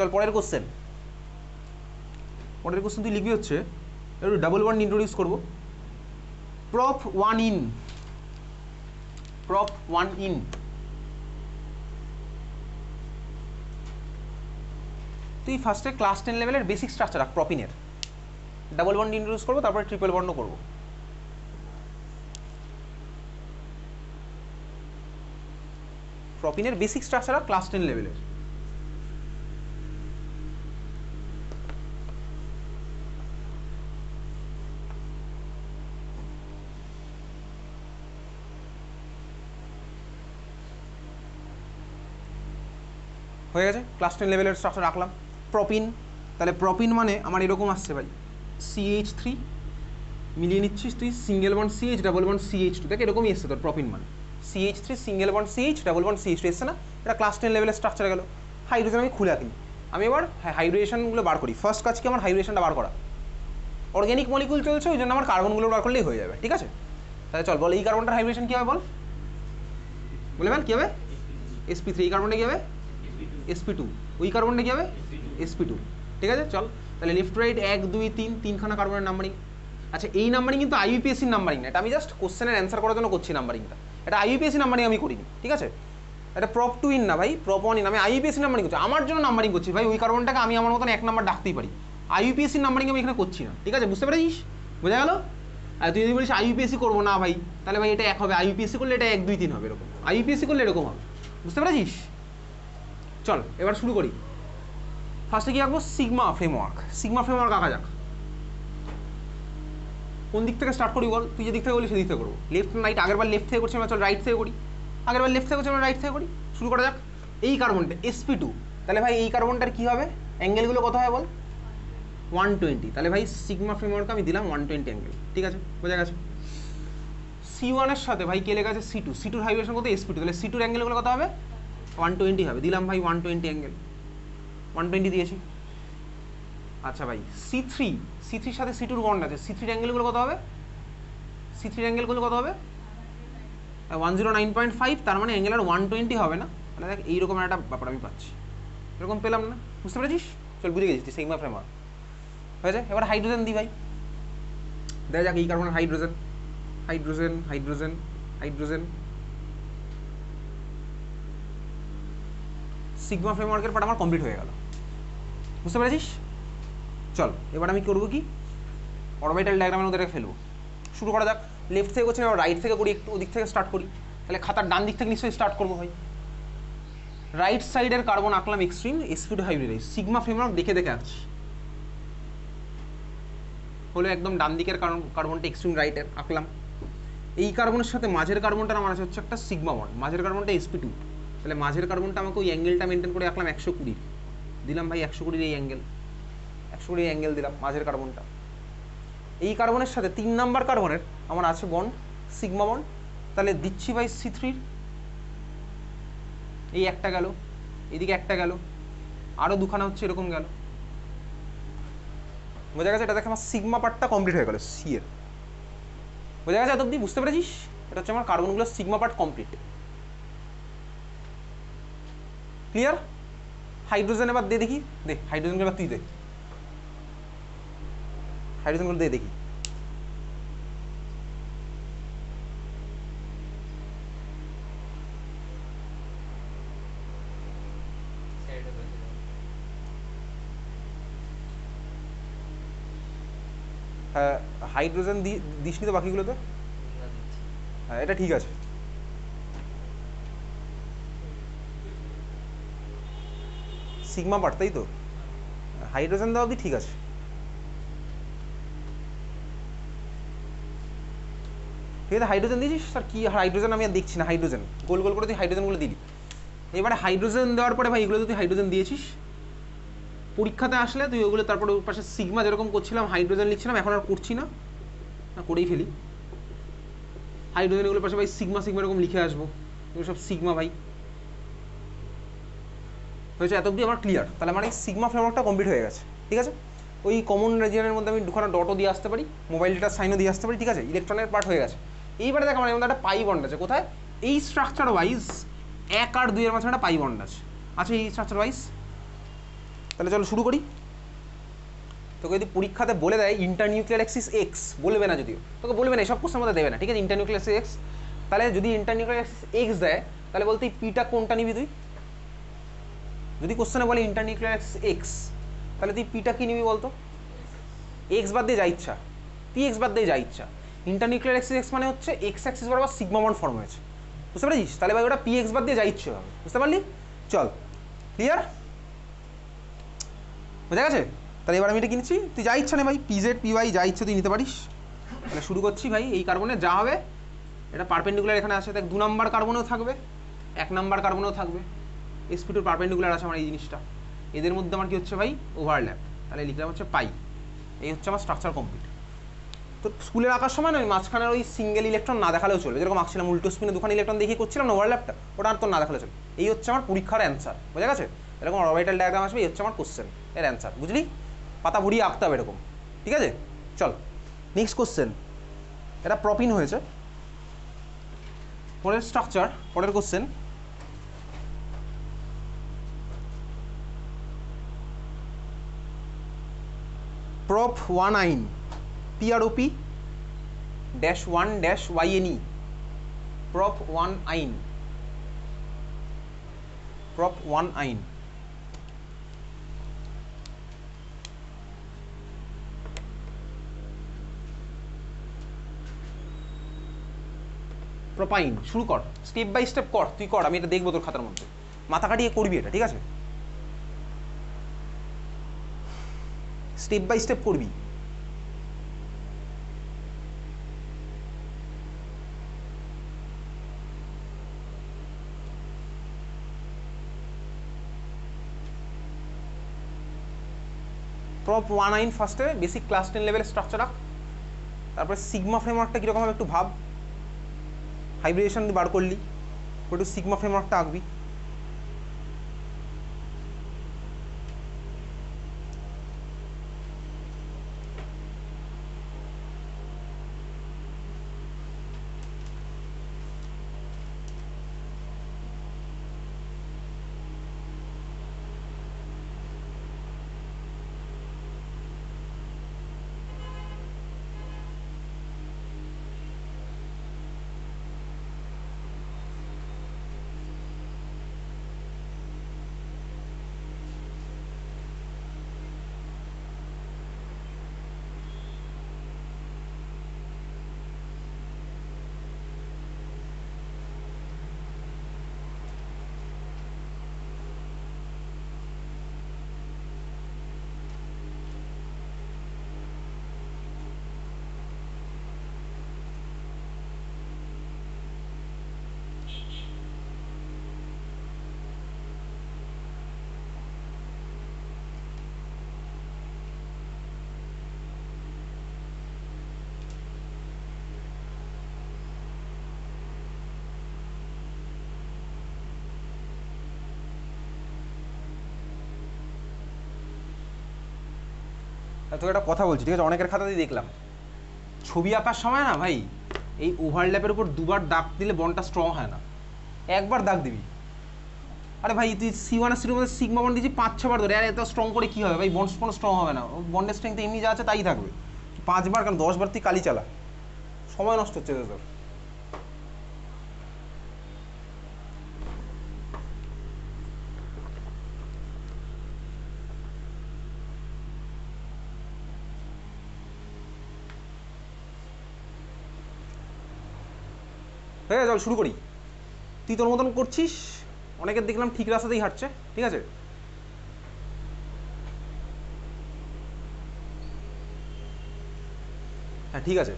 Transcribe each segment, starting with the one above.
চল পরের কোশ্চেন তুই লিখবি হচ্ছে একটু ডাবল বন্ড ইন্ট্রোডিউস করবো। প্রপ ওয়ান ইন তুই ফার্স্টে ক্লাস 10 লেভেলের বেসিক স্ট্রাকচার রাখ প্রপিনের, ডাবল বন্ড ইন্ট্রোডিউস করবো, তারপরে ট্রিপল বন্ডও করবো। প্রপিনের বেসিক স্ট্রাকচার আর ক্লাস 10 লেভেলের। হয়ে গেছে, ক্লাস 10 লেভেলের স্ট্রাকচার রাখলাম। প্রপিন, তাহলে প্রপিন মানে আমার এরকম আসছে ভাই, CH3 মিলিয়ে নিচ্ছিস তুই, single bond CH double bond CH2, দেখ এরকমই এসছে তোর প্রপিন মানে CH3 single bond CH double bond CH2 এসছে না? এটা ক্লাস 10 লেভেলের স্ট্রাকচার গেল। হাইড্রোজেন আমি খুলে আঁকি, আমি এবার হাইড্রেশনগুলো বার করি। ফার্স্ট কাজ কি আমার হাইড্রেশনটা বার করা, অর্গ্যানিক মলিকুল চলছে ওই জন্য আমার কার্বনগুলো বার করলেই হয়ে যাবে, ঠিক আছে? তাহলে চল বল এই কার্বনটার হাইড্রেশন কী হবে বল, বলে বল কী হবে? sp3। এই কার্বনটা কী হবে? sp2। ওই কার্বনটা কী হবে? sp2, ঠিক আছে? চল তাহলে লেফট রাইট 1 2 3 তিনখানা কার্বনের নাম্বারিং। আচ্ছা এই নাম্বারিং কিন্তু আইইউপিএসসির নাম্বারিং না, এটা আমি জাস্ট কোশ্চেনের অ্যান্সার করার জন্য করছি নাম্বারিংটা, এটা আইইউপিএসসি নাম্বারিং আমি করিনি, ঠিক আছে? এটা প্রপ 2 ইন না ভাই, প্রপ 1 ইন। আমি আইইউপিএসসি নাম্বারিং করছি, আমার জন্য নাম্বারিং করছি ভাই। ওই কার্বনটাকে আমি আমার মতন 1 নাম্বার ডাকতেই পারি, আইইউপিএসসির নাম্বারিং আমি এখানে করছি না, ঠিক আছে? বুঝতে পেরেছিস? বোঝা গেল? আর তুই যদি বলিস আইইউপিএসসি করবো না ভাই, তাহলে ভাই এটা 1 হবে, আইইউপিএসসি করলে এটা 1 2 3 হবে, এরকম আইইউপিএসসি করলে এরকম হবে, বুঝতে পেরেছিস? চল এবার শুরু করি। ফার্স্টে কি আঁকবো? সিগমা ফ্রেমওয়ার্ক আঁকা যাক। কোন দিক থেকে স্টার্ট করি বল? তুই যে দিক থেকে বলি সেদিক থেকে করবো। লেফট রাইট, আগেরবার লেফট থেকে করছি, আমরা চল রাইট থেকে করি। আগেরবার লেফট থেকে করছি, আমরা রাইট থেকে করি। শুরু করা যাক। এই কার্বনটা sp2, তাহলে ভাই এই কার্বনটার কী হবে? অ্যাঙ্গেলগুলো কত হয় বল? 120। তাহলে ভাই সিগমা ফ্রেমওয়ার্কে আমি দিলাম 120 অ্যাঙ্গেল, ঠিক আছে? বোঝা গেছে? C1 এর সাথে ভাই কে লেখা আছে? C2 হাইব্রেশন কত? sp2, তাহলে C2 অ্যাঙ্গেলগুলো কত হবে? 120 হবে, দিলাম ভাই 120 অ্যাঙ্গেল, 120 দিয়েছি। আচ্ছা ভাই C3 সাথে C2 বন্ড আছে, C3 অ্যাঙ্গেলগুলো কত হবে? C3 অ্যাঙ্গেলগুলো কত হবে? 109.5, তার মানে অ্যাঙ্গেল আর 120 হবে না। মানে দেখ এইরকম একটা ব্যাপার আমি পাচ্ছি, এরকম পেলাম না? বুঝতে পেরেছিস? চল বুঝে গেছিস সিগমা ফ্রেমওয়ার্ক হয়েছে। এবার হাইড্রোজেন দিই ভাই, দেখা যাক এই কার্বনের হাইড্রোজেন সিগমা ফ্রেমওয়ার্কের পার্ট আমার কমপ্লিট হয়ে গেল, বুঝতে পেরেছিস? চল এবার আমি করবো কি, অরবিটাল ডায়াগ্রামের মধ্যে এটাকে ফেলবো। শুরু করা যাক। লেফট থেকে করছি, রাইট থেকে করি, একটু ওদিক থেকে স্টার্ট করি। তাহলে খাতার ডান দিক থেকে নিশ্চয়ই স্টার্ট করবো ভাই। রাইট সাইডের কার্বন আঁকলাম extreme, sp2 hybridise, sigma framework দেখে আঁকছি। হলো একদম ডান দিকের কার্বনটা এক্সট্রিম রাইটের আঁকলাম। এই কার্বনের সাথে মাঝের কার্বনটার আমার আছে হচ্ছে একটা সিগমা বন্ড, মাঝের কার্বনটা sp2, তাহলে মাঝের কার্বনটা আমাকে ওই অ্যাঙ্গেলটা মেনটেন করে আঁকলাম 120, দিলাম ভাই 120 এই অ্যাঙ্গেল, 120 অ্যাঙ্গেল দিলাম মাঝের কার্বনটা। এই কার্বনের সাথে 3 নাম্বার কার্বনের আমার আছে বন্ড, সিগমা বন্ড, তাহলে দিচ্ছি ভাই C3, এই একটা গেল, এদিকে একটা গেল, আরও দুখানা হচ্ছে এরকম গেল। বোঝা গেছে? এটা দেখে আমার সিগমা পার্টটা কমপ্লিট হয়ে গেল সি এর। বোঝা গেছে এত অব্দি? বুঝতে পেরেছিস? এটা হচ্ছে আমার কার্বনগুলো sigma part complete. Clear? Hydrogen এবার দে দেখি, দে হাইড্রোজেনগুলো এবার তুই দে, হাইড্রোজেনগুলো দে দেখি। হ্যাঁ হাইড্রোজেন দিসনি তো বাকিগুলোতে? হ্যাঁ এটা ঠিক আছে। সিগমা পার্ট তাই তো, হাইড্রোজেন দেওয়া অবধি ঠিক আছে। ঠিক আছে হাইড্রোজেন দিয়েছিস স্যার? কি হাইড্রোজেন আমি আর দেখছি না, হাইড্রোজেন গোল গোল করে তুই হাইড্রোজেনগুলো দিলি। এবারে হাইড্রোজেন দেওয়ার পরে ভাই এগুলো তুই হাইড্রোজেন দিয়েছিস, পরীক্ষাতে আসলে তুই ওগুলো তারপরে ওর পাশে সিগমা যেরকম করছিলাম হাইড্রোজেন লিখছিলাম, এখন আর করছি না, করেই ফেলি। হাইড্রোজেনগুলোর পাশে ভাই সিগমা এরকম লিখে আসবো, এগুলো সব সিগমা ভাই। হয়েছে? এত অব্দি আমার ক্লিয়ার। তাহলে আমার এই সিগমা ফ্রেমওয়ার্কটা কমপ্লিট হয়ে গেছে, ঠিক আছে? ওই কমন রিজিয়নের মধ্যে আমি দুখানা ডটও দিয়ে আসতে পারি, মোবাইল ডেটার সাইনও দিয়ে আসতে পারি, ঠিক আছে? ইলেকট্রনের পার্ট হয়ে গেছে। এইবারে দেখ আমার এর মধ্যে একটা পাই বন্ড আছে, কোথায়? এই স্ট্রাকচার ওয়াইজ 1 আর 2 এর মাঝে একটা পাই বন্ড আছে। আচ্ছা এই স্ট্রাকচার ওয়াইজ তাহলে চলো শুরু করি। তোকে যদি পরীক্ষাতে বলে দেয় ইন্টারনিউক্লিয়ার অ্যাক্সিস এক্স, বলবে না যদিও, তোকে বলবে না, এসব কোশ্চেন মধ্যে দেবে না, ঠিক আছে? ইন্টারনিউক্লিয়ার অ্যাক্সিস এক্স, তাহলে যদি ইন্টারনিউক্লিয়ার অ্যাক্সিস এক্স দেয় তাহলে বলতে এই পিটা কোনটা নিবি তুই? যদি কোশ্চেনে বলে ইন্টারনিউক্লিয়ার অ্যাক্সিস এক্স, তাহলে তুই পিটা কি নিবি বলতো? এক্স বাদ দিয়ে যা ইচ্ছা, তুই এক্স বাদ দিয়ে যা ইচ্ছা। ইন্টারনিউক্লিয়ার অ্যাক্সিস এক্স মানে হচ্ছে এক্স অ্যাক্সিস বরাবর সিগমা বন্ড ফর্ম হয়েছে, বুঝতে পারছিস? তাহলে ভাই ওটা পি এক্স বাদ দিয়ে যা ইচ্ছে হবে, বুঝতে পারলি? চল, ক্লিয়ার, বোঝা গেছে? তাহলে এবার আমি এটা কিনছি, তুই যা ইচ্ছা নে ভাই, পিজেড পিওয়াই যা ইচ্ছে তুই নিতে পারিস। তাহলে শুরু করছি ভাই। এই কার্বনে যা হবে এটা পারপেন্ডিকুলার এখানে আছে, দেখ 2 নাম্বার কার্বনেও থাকবে, 1 নাম্বার কার্বনেও থাকবে, sp2 পারপেন্ডিকুলার আছে আমার এই জিনিসটা, এদের মধ্যে আমার কি হচ্ছে ভাই? ওভারল্যাপ। তাহলে লিখলাম হচ্ছে পাই। এই হচ্ছে আমার স্ট্রাকচার কমপ্লিট। তো স্কুলের আঁকার সময় না আমি মাঝখানের ওই সিঙ্গেল ইলেকট্রন না দেখালেও চলবে, যেরকম আঁকছিলাম উল্টো স্পিনে 2খানা ইলেকট্রন দেখিয়ে করছিলাম না ওভারল্যাপটা, ওটা আর তো না দেখালেও চলবে। এই হচ্ছে আমার পরীক্ষার অ্যান্সার, বোঝা গেছে? এরকম অরবিটাল ডায়াগ্রাম আসবে, এই হচ্ছে আমার কোশ্চেন এর অ্যান্সার, বুঝলি? পাতা ভরিয়ে আঁকতে হবে এরকম, ঠিক আছে? চল নেক্সট কোশ্চেন। এটা প্রপিন হয়েছে। পরের স্ট্রাকচার, পরের question, prop 1 PROP -1-YNE, prop 1 আইন, prop 1 আইন। প্রোপাইন, শুরু কর, স্টেপ বাই স্টেপ কর, তুই কর, আমি এটা দেখবো তোর খাতার মধ্যে, মাথা কাটিয়ে করবি এটা, ঠিক আছে? স্টেপ বাই স্টেপ করবি। প্রপ 1 আইন ফার্স্টে বেসিক ক্লাস 10 লেভেলের স্ট্রাকচার রাখ, তারপরে সিগমা ফ্রেমওয়ার্কটা কীরকম হবে একটু ভাব, হাইব্রিডেশন বার করলি, একটু সিগমা ফ্রেমওয়ার্কটা আঁকবি। তোকে একটা কথা বলছি, ঠিক আছে? অনেকের খাতাতেই দেখলাম ছবি আঁকার সময় না ভাই এই ওভারল্যাপের উপর দুবার দাগ দিলে বন্ডটা স্ট্রং হয় না, একবার দাগ দিবি। আরে ভাই তুই C1 আর C2 মধ্যে সিগমা বন্ড দিয়েছি 5-6 বার ধরে, আর এত স্ট্রং করে কী হবে ভাই? বন্ড কোনো স্ট্রং হবে না, বন্ডের স্ট্রেংথ এমনি যা আছে তাই থাকবে। 5 বার কেন 10 বার তুই কালি চালা, সময় নষ্ট হচ্ছে তোর। হ্যাঁ চল শুরু করি। তুই তোর মতন করছিস, অনেকের দেখলাম ঠিক রাস্তাতেই হাঁটছে, ঠিক আছে? হ্যাঁ ঠিক আছে।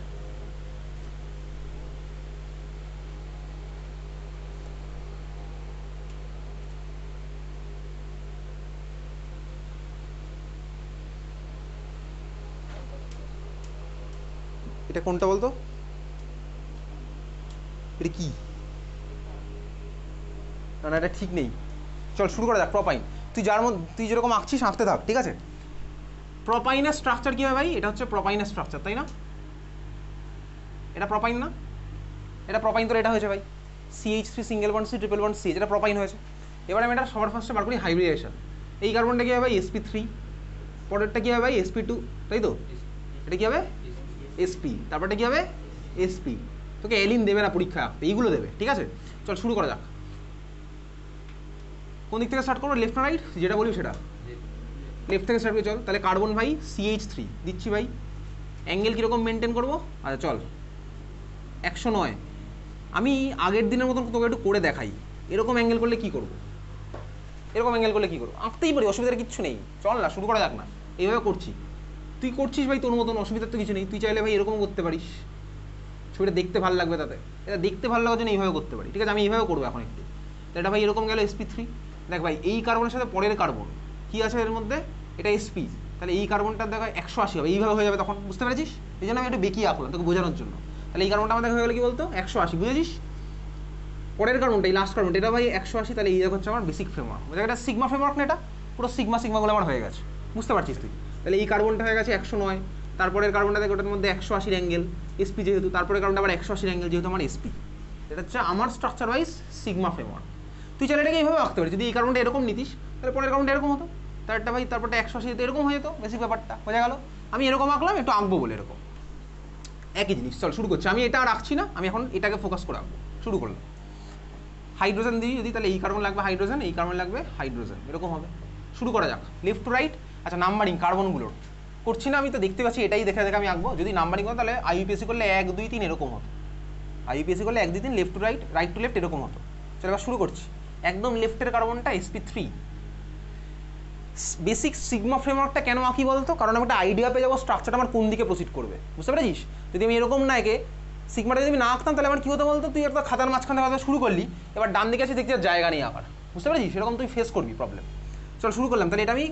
এটা কোনটা বলতো? এটা কি? না না এটা ঠিক নেই। চল শুরু করা যাক। প্রপাইন, তুই যেরকম আঁকছিস আঁকতে থাক, ঠিক আছে? প্রপাইনের স্ট্রাকচার কী হবে ভাই? এটা হচ্ছে প্রপাইনের স্ট্রাকচার, তাই না? এটা প্রপাইন না? এটা প্রপাইন, তো এটা হয়েছে ভাই CH3 single bond C triple bond CH, এটা প্রপাইন হয়েছে। এবার আমি এটা সবার ফার্স্টে বার করি হাইব্রিডেশন। এই কার্বনটা কী হবে ভাই sp3, পরেরটা কী হবে ভাই sp2, তাই তো? এটা কী হবে sp, তারপরটা কী হবে sp। তোকে এলিন দেবে না পরীক্ষা আঁকতে, এইগুলো দেবে, ঠিক আছে? চল শুরু করা যাক। কোন দিক থেকে স্টার্ট করবো, লেফট না রাইট, যেটা বলি সেটা? লেফট থেকে স্টার্ট করে চল। তাহলে কার্বন ভাই CH3 দিচ্ছি ভাই, অ্যাঙ্গেল কীরকম মেনটেন করবো? আচ্ছা চল 109। আমি আগের দিনের মতন তোকে একটু করে দেখাই, এরকম অ্যাঙ্গেল করলে কী করবো, এরকম অ্যাঙ্গেল করলে কী করবো, আঁকতেই পারি, অসুবিধার কিচ্ছু নেই। চল না শুরু করা যাক না, এইভাবে করছি, তুই করছিস ভাই তোর মতন, অসুবিধার তো কিছু নেই। তুই চাইলে ভাই এরকম করতে পারিস, ছবিটা দেখতে ভালো লাগবে, তাতে এটা দেখতে ভালো লাগার জন্য এইভাবে করতে পারি, ঠিক আছে? আমি এইভাবে করবো এখন একটু। তো এটা ভাই এরকম গেল sp3। দেখ ভাই এই কার্বনের সাথে পরের কার্বন কী আছে এর মধ্যে, এটা sp, তাহলে এই কার্বনটার দেখা 180 হবে, এইভাবে হয়ে যাবে তখন, বুঝতে পেরেছিস? এই জন্য আমি একটু বেঁকিয়ে আঁকলাম তোকে বোঝানোর জন্য। তাহলে এই কার্বনটা আমাদের হয়ে গেলো কি বলতো 180, বুঝেছিস? পরের কার্বনটা এই লাস্ট কার্বনটা এটা ভাই 180, তাহলে এই হচ্ছে আমার বেসিক ফ্রেমওয়ার্ক, বোঝা এটা সিগমা ফ্রেমওয়ার্ক না, এটা পুরো সিগমাগুলো আমার হয়ে গেছে, বুঝতে পারছিস তুই? তাহলে এই কার্বনটা হয়ে গেছে 109, তারপরের কার্বনটা দেখ ওটার মধ্যে 180 অ্যাঙ্গেল sp যেহেতু, তারপরে কার্বনটা আবার 180 অ্যাঙ্গেল যেহেতু আমার sp। এটা হচ্ছে আমার স্ট্রাকচার ওয়াইজ সিগমা ফ্রেমওয়ার্ক। তুই চাইলে এটাকে এইভাবে আঁকতে পারিস, যদি এই কার্বনটা এরকম নিতিস তাহলে পরের কার্বনটা এরকম হতো, তারটা ভাই তারপরটা 180 এরকম হয়ে যেত, বেসিক ব্যাপারটা বোঝা গেল। আমি এরকম আঁকলাম, একটু আঁকবো বলে এরকম একই জিনিস। চল শুরু করছি, আমি এটা আর রাখছি না, আমি এখন এটাকে ফোকাস করে আঁকবো, শুরু করলাম। হাইড্রোজেন দিই যদি, তাহলে এই কার্বন লাগবে হাইড্রোজেন, এই কার্বন লাগবে হাইড্রোজেন, এরকম হবে। শুরু করা যাক, লেফট টু রাইট। আচ্ছা নাম্বারিং কার্বনগুলোর করছি না আমি, তো দেখতে পাচ্ছি এটাই দেখে দেখে আমি আঁকবো। যদি নাম্বারিং করো তাহলে IUPAC করলে 1 2 3 এরকম হতো, IUPAC করলে 1 2 3 left to right, right to left এরকম হতো। চলো এবার শুরু করছি। একদম লেফটের কার্বনটা sp3। বেসিক সিগমা ফ্রেমওয়ার্কটা কেন আঁকি বলতো, কারণ আমি একটা আইডিয়া পেয়ে যাবো স্ট্রাকচারটা আমার কোন দিকে প্রসিড করবে, বুঝতে পেরেছিস? যদি আমি এরকম না একে সিগমাটা যদি আমি না আঁকতাম তাহলে আমার কী হতো বলতো, তুই একটা খাতার মাঝখান থেকে শুরু করলি, এবার ডান দিকে আছে দেখছি জায়গা নেই আঁকার, বুঝতে পেরেছিস? সেরকম তুই ফেস করবি প্রবলেম। চল শুরু করলাম, তাহলে এটা আমি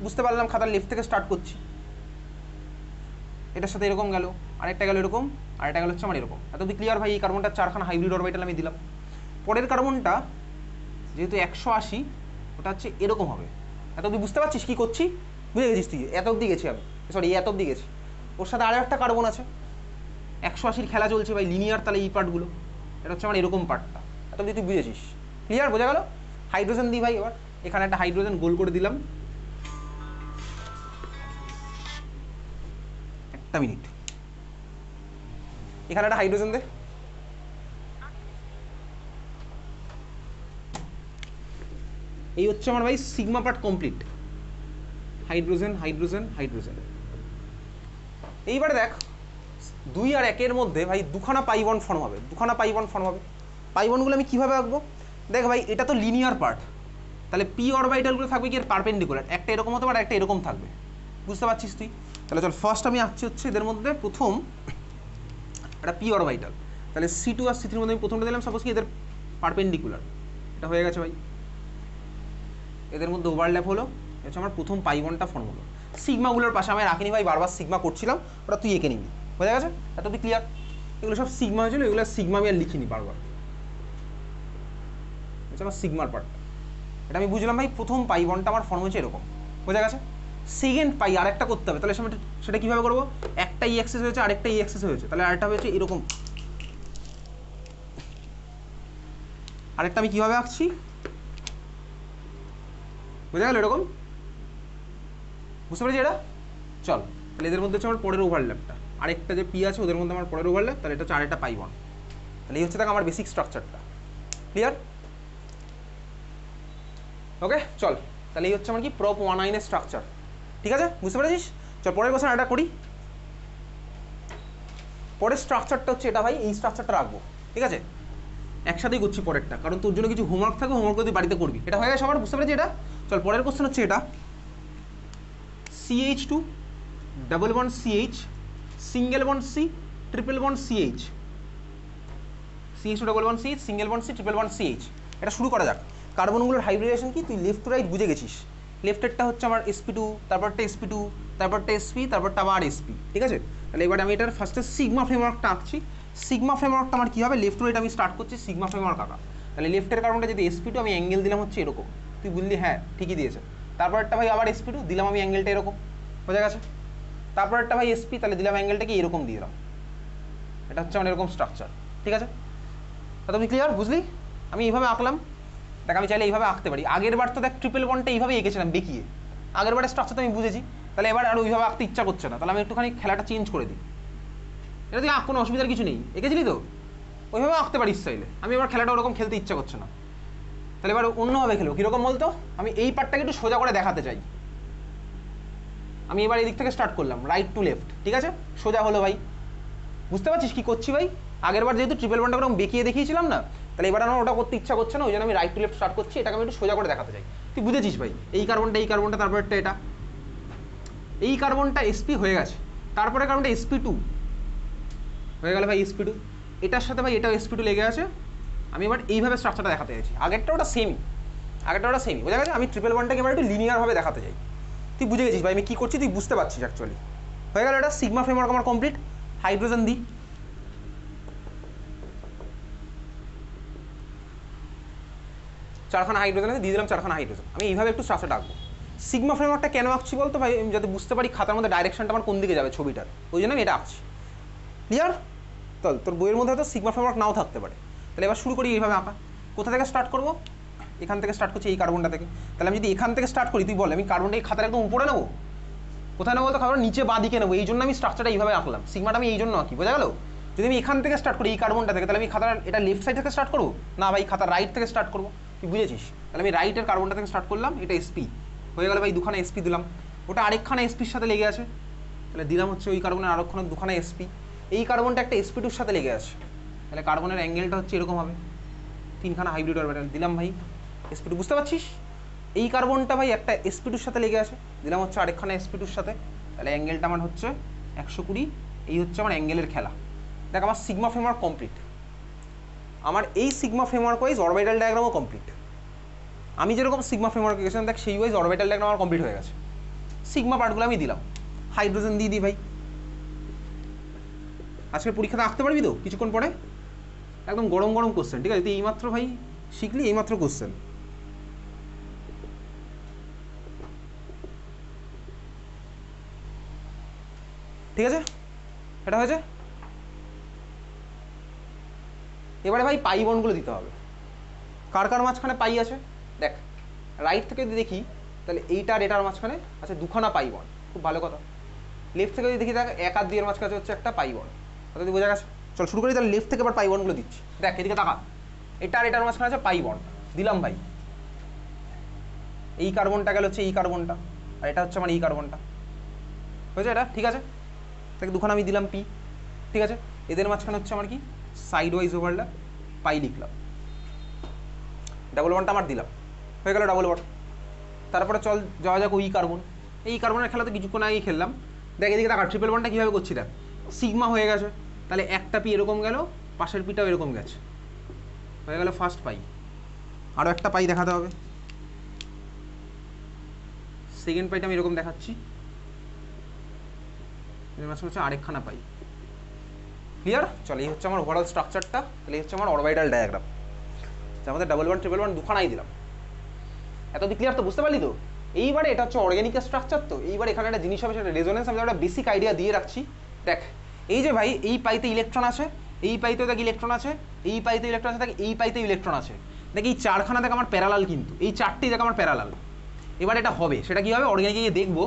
বুঝতে পারলাম, খাতার লেফট থেকে স্টার্ট করছি, এটার সাথে এরকম গেল, আরেকটা গেল এরকম, আরেকটা গেল হচ্ছে আমার এরকম। এত তুই ক্লিয়ার ভাই? এই কার্বনটা 4খানা হাইব্রিড অরবিটাল আমি দিলাম। পরের কার্বনটা যেহেতু 180, ওটা হচ্ছে এরকম হবে। এত তুই বুঝতে পারছিস কী করছি? বুঝে গেছিস তুই? এত অব্দি গেছি আমি, সরি এত অব্দি গেছি। ওর সাথে আরও একটা কার্বন আছে, 180 খেলা চলছে ভাই, লিনিয়ার, তাহলে এই পার্টগুলো এটা হচ্ছে আমার এরকম পার্টটা। এত অব্দি তুই বুঝেছিস? ক্লিয়ার, বোঝা গেল? হাইড্রোজেন দিই ভাই এবার, এখানে একটা হাইড্রোজেন গোল করে দিলাম, একটা মিনিট, এখানে একটা হাইড্রোজেন দে। এই হচ্ছে আমার ভাই sigma part complete, hydrogen hydrogen hydrogen. এইবারে দেখ 2 আর 1-এর মধ্যে ভাই দুখানা পাই বন্ড ফর্ম হবে, দুখানা পাই বন্ড ফর্ম হবে। পাই বন্ডগুলো আমি কীভাবে আঁকবো? দেখ ভাই এটা তো লিনিয়ার পার্ট, তাহলে পি অরবিটালগুলো থাকবে কি এর পারপেন্ডিকুলার, একটা এরকম হতে পারে, একটা এরকম থাকবে, বুঝতে পারছিস তুই? তাহলে চল ফার্স্ট আমি আঁকছি হচ্ছে এদের মধ্যে প্রথম একটা পি অরবিটাল, তাহলে C2 আর C3-র মধ্যে আমি প্রথমটা দিলাম, সাপোজ কি এদের পারপেন্ডিকুলার, এটা হয়ে গেছে ভাই, এদের মধ্যে ওভারল্যাপ হলো, হচ্ছে আমার প্রথম পাই বন্ডটা ফর্ম হলো। সিগমাগুলোর পাশে আমি রাখিনি ভাই, বারবার সিগমা করছিলাম, ওটা তুই এঁকে নিবি, বোঝা গেছে? এত তুই ক্লিয়ার? এগুলো সব সিগমা হয়েছিল, এগুলো সিগমা আমি আর লিখিনি বারবার, হচ্ছে আমার সিগমার পার্ট। এটা আমি বুঝলাম ভাই, প্রথম পাই বন্ডটা আমার ফর্ম হয়েছে এরকম, বোঝা গেছে? সেকেন্ড পাই আরেকটা করতে হবে, তাহলে সেটা কীভাবে করবো? একটা ই অ্যাক্সেস হয়েছে, আরেকটা ই অ্যাক্সেস হয়েছে, তাহলে আরেকটা হয়েছে এরকম, আরেকটা আমি কীভাবে আঁকছি বোঝা গেল? এরকম, বুঝতে পেরেছি এটা? চল তাহলে এদের মধ্যে হচ্ছে আমার পরের ওভারল্যাপটা, আরেকটা যে পি আছে ওদের মধ্যে আমার পরের ওভারল্যাপ, তাহলে এটা হচ্ছে আরেকটা পাই বন্ড। তাহলে এই হচ্ছে দেখ আমার বেসিক স্ট্রাকচারটা, ক্লিয়ার? ওকে চল, তাহলে এই হচ্ছে আমার কি প্রপ 1-9-এর স্ট্রাকচার, ঠিক আছে? বুঝতে পেরেছিস? চল পরের কোশ্চেন এটা করি। পরের স্ট্রাকচারটা হচ্ছে এটা ভাই, এই স্ট্রাকচারটা রাখবো, ঠিক আছে? একসাথেই করছি পরেরটা, কারণ তোর জন্য কিছু হোমওয়ার্ক থাকবে, হোমওয়ার্ক তুই বাড়িতে করবি, এটা হয়ে গেছে সবার, বুঝতে পেরেছি এটা? চল পরের কোশ্চেন হচ্ছে এটা, CH2 double bond CH single bond C triple bond CH, CH2 double bond CH single bond C triple bond CH। এটা শুরু করা যাক। কার্বনগুলোর হাইব্রিডেশন কি তুই লেফট টু রাইট বুঝে গেছিস? লেফটেরটা হচ্ছে আমার sp2, তারপরটা sp2, তারপরটা sp, তারপরটা আবার sp, ঠিক আছে? তাহলে এবার আমি এটার ফার্স্টে সিগমা ফ্রেমওয়ার্কটা আঁকছি। সিগমা ফ্রেমওয়ার্কটা আমার কী হবে? লেফট টু রাইট আমি স্টার্ট করছি সিগমা ফ্রেমওয়ার্ক আঁকা। তাহলে লেফটের কার্বনটা যদি sp2 আমি অ্যাঙ্গেল দিলাম হচ্ছে এরকম, তুই বুঝলি? হ্যাঁ ঠিকই দিয়েছে। তারপরটা ভাই আবার sp2 দিলাম আমি অ্যাঙ্গেলটা এরকম, বোঝা গেছে? তারপরটা ভাই sp, তাহলে দিলাম অ্যাঙ্গেলটাকে এরকম দিয়ে দিলাম, এটা হচ্ছে আমার এরকম স্ট্রাকচার, ঠিক আছে? তা তুমি ক্লিয়ার? বুঝলি? আমি এইভাবে আঁকলাম, দেখ আমি চাইলে এইভাবে আঁকতে পারি। আগের বার তো দেখ ট্রিপল বন্ডটা এইভাবে এঁকেছিলাম বেঁকিয়ে, আগের বারের স্ট্রাকচার তো আমি বুঝেছি, তাহলে এবার আর ওইভাবে আঁকতে ইচ্ছা করছে না, তাহলে আমি একটুখানি খেলাটা চেঞ্জ করে দিই। এটা তুই কোনো অসুবিধার কিছু নেই, এঁকেছিলি তো ওইভাবে আঁকতে পারিস চাইলে। আমি এবার খেলাটা ওরকম খেলতে ইচ্ছা করছে না, তাহলে এবার অন্যভাবে খেলবো। কীরকম বলতো, আমি এই পার্টটাকে একটু সোজা করে দেখাতে চাই। আমি এবার এই দিক থেকে স্টার্ট করলাম, রাইট টু লেফট, ঠিক আছে, সোজা হলো ভাই। বুঝতে পারছিস কী করছি ভাই? আগের বার যেহেতু ট্রিপল বন্ডটা ওরকম বেঁকিয়ে দেখিয়েছিলাম না, তাহলে এবার আমার ওটা করতে ইচ্ছা করছে না, ওই জন্য আমি রাইট টু লেফট স্টার্ট করছি। এটাকে আমি একটু সোজা করে দেখাতে চাই। তুই বুঝেছিস ভাই? এই কার্বনটা তারপরটা এটা, এই কার্বনটা sp হয়ে গেছে, তারপরে কার্বনটা sp2 হয়ে গেল ভাই, sp2। এটার সাথে ভাই এটাও sp2 লেগে আছে। আমি এবার এইভাবে স্ট্রাকচারটা দেখাতে চাইছি। আগেরটা ওটা সেমই, বোঝা গেছে? আমি ট্রিপল বন্ডটাকে এবার একটু লিনিয়ারভাবে দেখাতে চাই। তুই বুঝে গেছিস ভাই আমি কী করছি, তুই বুঝতে পারছিস অ্যাকচুয়ালি। হয়ে গেল এটা সিগমা ফ্রেমওয়ার্ক আমার কমপ্লিট। হাইড্রোজেন দিই, চারখানা হাইড্রোজেন দিয়ে দিলাম, চারখানা হাইড্রোজেন। আমি এইভাবে একটু স্ট্রাকচারটা আঁকবো। সিগমা ফ্রেমওয়ার্কটা কেন আঁকছি বলতো ভাই, আমি যাতে বুঝতে পারি খাতার মধ্যে ডাইরেকশনটা আমার কোন দিকে যাবে ছবিটার, ওই জন্য আমি এটা আঁকছি। ক্লিয়ার? চল, তোর বইয়ের মধ্যে হয়তো সিগমা ফ্রেমওয়ার্ক নাও থাকতে পারে। তাহলে এবার শুরু করি এইভাবে আঁকা। কোথা থেকে স্টার্ট করবো? এখান থেকে স্টার্ট করছি, এই কার্বনটা থেকে। তাহলে আমি যদি এখান থেকে স্টার্ট করি, তুই বল আমি কার্বনটা এই খাতার একদম উপরে নেবো? কোথায় নেবো বলতো? কার্বন নিচে বাঁ দিকে নেবো। এই জন্য আমি স্ট্রাকচারটা এইভাবে আঁকলাম, সিগমাটা আমি এই জন্য আঁকি, বোঝা গেল? যদি আমি এখান থেকে স্টার্ট করি এই কার্বনটা থেকে, তাহলে আমি খাতার এটা লেফট সাইড থেকে স্টার্ট করবো না ভাই, খাতার রাইট থেকে স্টার্ট করবো। তুই বুঝেছিস? তাহলে আমি রাইটের কার্বনটা থেকে স্টার্ট করলাম, এটা sp হয়ে গেল ভাই, দুখানা sp দিলাম। ওটা আরেকখানা sp-র সাথে লেগে আছে, তাহলে দিলাম হচ্ছে ওই কার্বনের আরেকখানা দুখানা sp। এই কার্বনটা একটা sp2-র সাথে লেগে আছে, তাহলে কার্বনের অ্যাঙ্গেলটা হচ্ছে এরকম হবে। তিনখানা হাইব্রিড অরবিটাল দিলাম ভাই, sp2, বুঝতে পারছিস? এই কার্বনটা ভাই একটা sp2-র সাথে লেগে আছে, দিলাম হচ্ছে আরেকখানা sp2-র সাথে, তাহলে অ্যাঙ্গেলটা আমার হচ্ছে 120। এই হচ্ছে আমার অ্যাঙ্গেলের খেলা। দেখ আমার সিগমা ফ্রেমওয়ার্ক কমপ্লিট। আমার এই সিগমা ফ্রেমওয়ার্ক ওয়াইজ অরবিটাল ডায়াগ্রামও কমপ্লিট। আমি যেরকম সিগমা ফ্রেমওয়ার্ক গেছিলাম দেখ, সেই ওয়াইজ অরবিটাল ডায়াগ্রাম আমার কমপ্লিট হয়ে গেছে। সিগমা পার্টগুলো আমি দিলাম। হাইড্রোজেন দিয়ে দিই ভাই। আজকের পরীক্ষাতে আঁকতে পারবি তো কিছুক্ষণ পরে? একদম গরম গরম কোশ্চেন, ঠিক আছে? তুই এইমাত্র ভাই শিখলি, এইমাত্র কোশ্চেন। ঠিক আছে, এটা হয়েছে। এবারে ভাই পাই বন্ডগুলো দিতে হবে। কার কার মাঝখানে পাই আছে দেখ, রাইট থেকে যদি দেখি তাহলে এইটা আর এটার মাঝখানে আছে দুখানা পাই বন্ড, খুব ভালো কথা। লেফট থেকে যদি দেখি দেখ এক আর দুইয়ের মাঝখানে হচ্ছে একটা পাই বন্ড, কথা বোঝা গেছে? চল শুরু করি তাহলে। লেফট থেকে এবার পাই বন্ডগুলো দিচ্ছি। দেখ এদিকে তাকা, এটা আর এটার মাঝখানে আছে পাই বন্ড, দিলাম ভাই। এই কার্বনটা গেল হচ্ছে এই কার্বনটা, আর এটা হচ্ছে আমার এই কার্বনটা, হয়েছে এটা? ঠিক আছে, তাকে দুখানা আমি দিলাম পি, ঠিক আছে। এদের মাঝখানে হচ্ছে আমার কি সাইড ওয়াইজ ওভারল্যাপ, পাই লিখলাম। ডাবল বন্ডটা আমার দিলাম, হয়ে গেল ডাবল বন্ড। তারপরে চল যাওয়া যাক ওই কার্বন। এই কার্বনের খেলা তো কিছুক্ষণ আগেই খেললাম। দেখ এদিকে দেখা, ট্রিপল বন্ডটা কীভাবে করছি দেখ, সিগমা হয়ে গেছে, তাহলে একটা পি এরকম গেল, পাশের পিটাও এরকম গেছে, হয়ে গেল ফার্স্ট পাই। আরও একটা পাই দেখাতে হবে, সেকেন্ড পাইটা আমি এরকম দেখাচ্ছি, এর মাঝে হচ্ছে আরেকখানা পাই। ক্লিয়ার? চল, এই হচ্ছে আমার ওভারঅল স্ট্রাকচারটা। তাহলে এই হচ্ছে আমার অরবিটাল ডায়াগ্রাম, যার মধ্যে ডাবল বন্ড ট্রিপল বন্ড দুখানাই দিলাম। এতদিন ক্লিয়ার তো? বুঝতে পারলি তো? এইবারে এটা হচ্ছে অর্গ্যানিকের স্ট্রাকচার। তো এইবার এখানে একটা জিনিস হবে, সেটা রেজোনেন্স। আমি একটা বেসিক আইডিয়া দিয়ে রাখছি। দেখ এই যে ভাই, এই পাইতে ইলেকট্রন আছে, এই পাইতেও দেখ ইলেকট্রন আছে, এই পাইতে ইলেকট্রন আছে, দেখ এই পাইতে ইলেকট্রন আছে। দেখ এই চারখানা দেখ আমার প্যারালাল, কিন্তু এই চারটেই দেখ আমার প্যারালাল। এবার এটা হবে, সেটা কী হবে? অর্গ্যানিকে গিয়ে দেখবো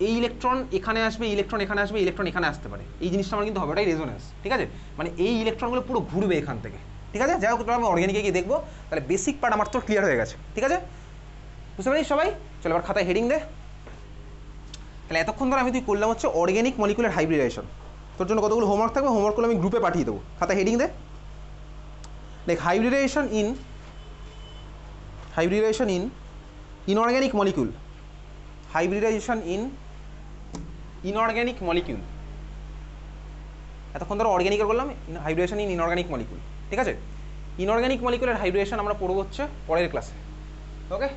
এই ইলেকট্রন এখানে আসবে, ইলেকট্রন এখানে আসবে, ইলেকট্রন এখানে আসতে পারে। এই জিনিসটা আমার কিন্তু হবে, ওটাই রেজোনেন্স, ঠিক আছে? মানে এই ইলেকট্রনগুলো পুরো ঘুরবে এখান থেকে, ঠিক আছে? যাই হোক, আমি অর্গ্যানিকে গিয়ে দেখবো। তাহলে বেসিক পার্ট আমার তো ক্লিয়ার হয়ে গেছে, ঠিক আছে? বুঝতে পারিস সবাই? চলো এবার খাতায় হেডিং দে। তাহলে এতক্ষণ ধরে আমি তুই করলাম হচ্ছে অর্গ্যানিক মলিকুলার হাইব্রিডাইজেশন। তোর জন্য কতগুলো হোমওয়ার্ক থাকবে, হোমওয়ার্কগুলো আমি গ্রুপে পাঠিয়ে দেবো। খাতায় হেডিং দে। Like hybridization in inorganic molecule, hybridization in inorganic molecule. এতক্ষণ ধরে অর্গ্যানিকের বললাম, হাইব্রিডেশন ইন ইনঅর্গ্যানিক মলিকুল, ঠিক আছে? ইনঅর্গ্যানিক মলিকুলের হাইব্রিডেশন আমরা পড়বো হচ্ছে পরের ক্লাসে, ওকে?